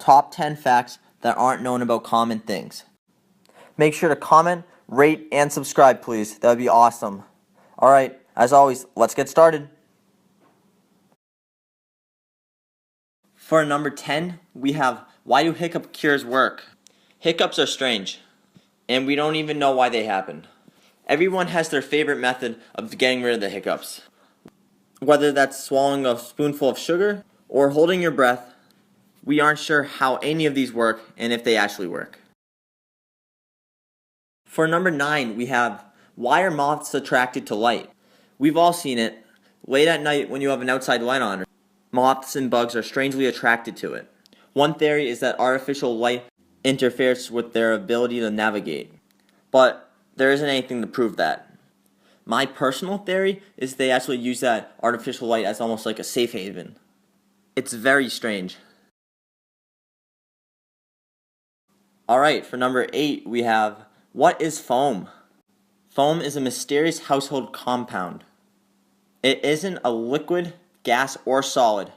Top 10 facts that aren't known about common things. Make sure to comment, rate, and subscribe, please. That would be awesome. Alright, as always, let's get started. For number 10, we have, why do hiccup cures work? Hiccups are strange, and we don't even know why they happen. Everyone has their favorite method of getting rid of the hiccups. Whether that's swallowing a spoonful of sugar or holding your breath, we aren't sure how any of these work and if they actually work. For number 9, we have, why are moths attracted to light? We've all seen it. Late at night when you have an outside light on, moths and bugs are strangely attracted to it. One theory is that artificial light interferes with their ability to navigate, but there isn't anything to prove that. My personal theory is they actually use that artificial light as almost like a safe haven. It's very strange. Alright, for number 8 we have, what is foam? Foam is a mysterious household compound. It isn't a liquid, gas, or solid,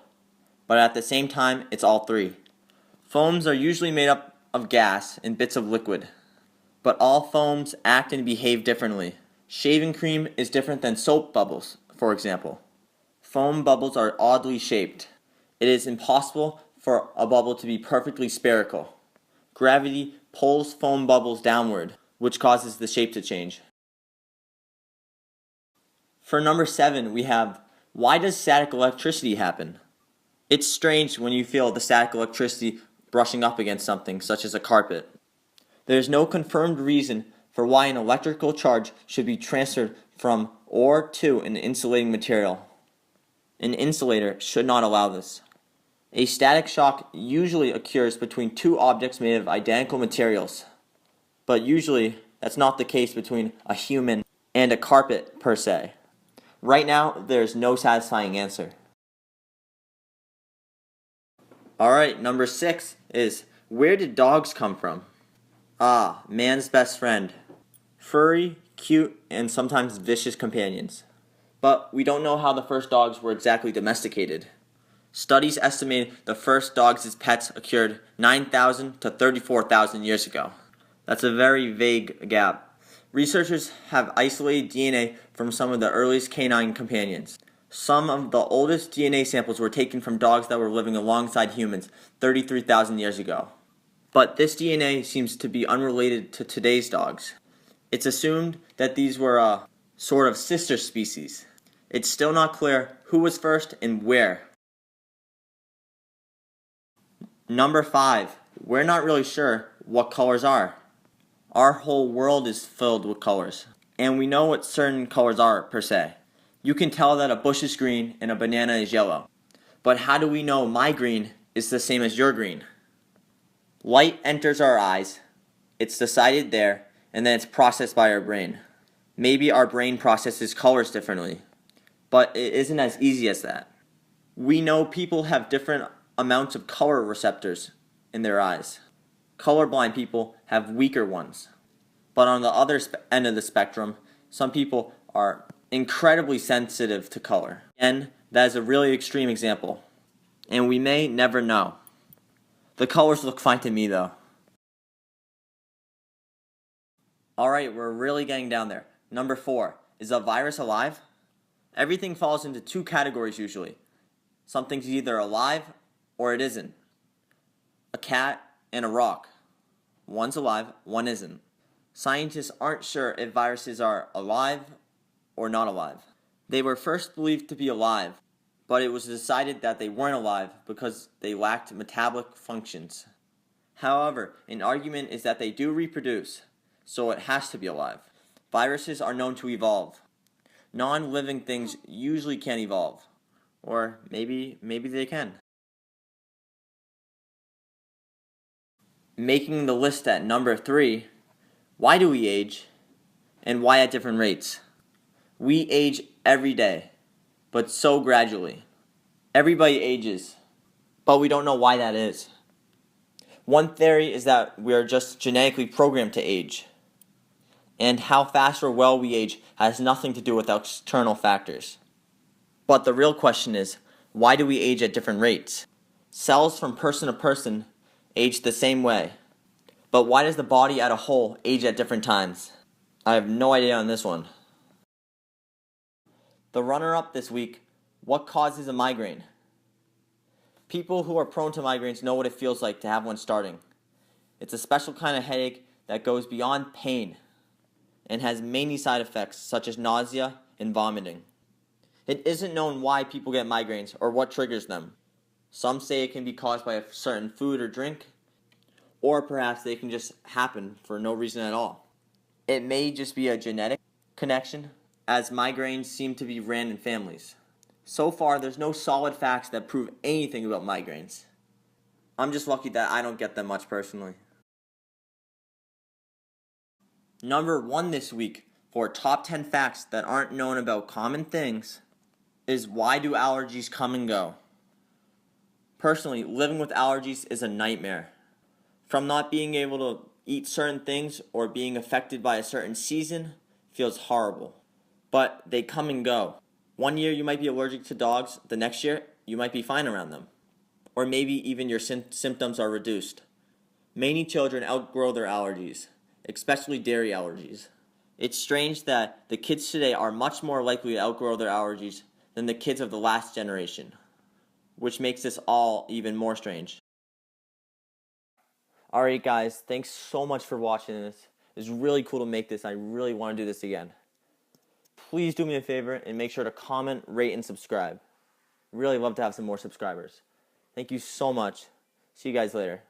but at the same time it's all three. Foams are usually made up of gas and bits of liquid, but all foams act and behave differently. Shaving cream is different than soap bubbles, for example. Foam bubbles are oddly shaped. It is impossible for a bubble to be perfectly spherical. Gravity pulls foam bubbles downward, which causes the shape to change. For number 7, we have, why does static electricity happen? It's strange when you feel the static electricity brushing up against something, such as a carpet. There is no confirmed reason for why an electrical charge should be transferred from or to an insulating material. An insulator should not allow this. A static shock usually occurs between two objects made of identical materials, but usually that's not the case between a human and a carpet per se. Right now, there is no satisfying answer. Alright, number 6 is, where did dogs come from? Ah, man's best friend. Furry, cute, and sometimes vicious companions. But we don't know how the first dogs were exactly domesticated. Studies estimate the first dogs as pets occurred 9,000 to 34,000 years ago. That's a very vague gap. Researchers have isolated DNA from some of the earliest canine companions. Some of the oldest DNA samples were taken from dogs that were living alongside humans 33,000 years ago. But this DNA seems to be unrelated to today's dogs. It's assumed that these were a sort of sister species. It's still not clear who was first and where. Number 5, we're not really sure what colors are. Our whole world is filled with colors, and we know what certain colors are per se. You can tell that a bush is green and a banana is yellow. But how do we know my green is the same as your green? Light enters our eyes, it's decided there, and then it's processed by our brain. Maybe our brain processes colors differently, but it isn't as easy as that. We know people have different amounts of color receptors in their eyes. Colorblind people have weaker ones. But on the other end of the spectrum, some people are incredibly sensitive to color. And that is a really extreme example. And we may never know. The colors look fine to me though. Alright, we're really getting down there. Number 4, is a virus alive? Everything falls into two categories usually. Something's either alive or it isn't. A cat and a rock. One's alive, one isn't. Scientists aren't sure if viruses are alive or not alive. They were first believed to be alive, but it was decided that they weren't alive because they lacked metabolic functions. However, an argument is that they do reproduce, so it has to be alive. Viruses are known to evolve. Non-living things usually can't evolve. Or maybe they can. Making the list at number 3, why do we age? And why at different rates? We age every day, but so gradually. Everybody ages, but we don't know why that is. One theory is that we are just genetically programmed to age. And how fast or well we age has nothing to do with external factors. But the real question is, why do we age at different rates? Cells from person to person age the same way. But why does the body as a whole age at different times? I have no idea on this one. The runner-up this week, what causes a migraine? People who are prone to migraines know what it feels like to have one starting. It's a special kind of headache that goes beyond pain and has many side effects such as nausea and vomiting. It isn't known why people get migraines or what triggers them. Some say it can be caused by a certain food or drink, or perhaps they can just happen for no reason at all. It may just be a genetic connection, as migraines seem to be random in families. So far, there's no solid facts that prove anything about migraines. I'm just lucky that I don't get them much personally. Number 1 this week for top 10 facts that aren't known about common things is, why do allergies come and go? Personally, living with allergies is a nightmare. From not being able to eat certain things or being affected by a certain season feels horrible. But they come and go. One year you might be allergic to dogs, the next year you might be fine around them. Or maybe even your symptoms are reduced. Many children outgrow their allergies, especially dairy allergies. It's strange that the kids today are much more likely to outgrow their allergies than the kids of the last generation, which makes this all even more strange. Alright guys, thanks so much for watching this. It's really cool to make this. I really want to do this again. Please do me a favor and make sure to comment, rate, and subscribe. Really love to have some more subscribers. Thank you so much. See you guys later.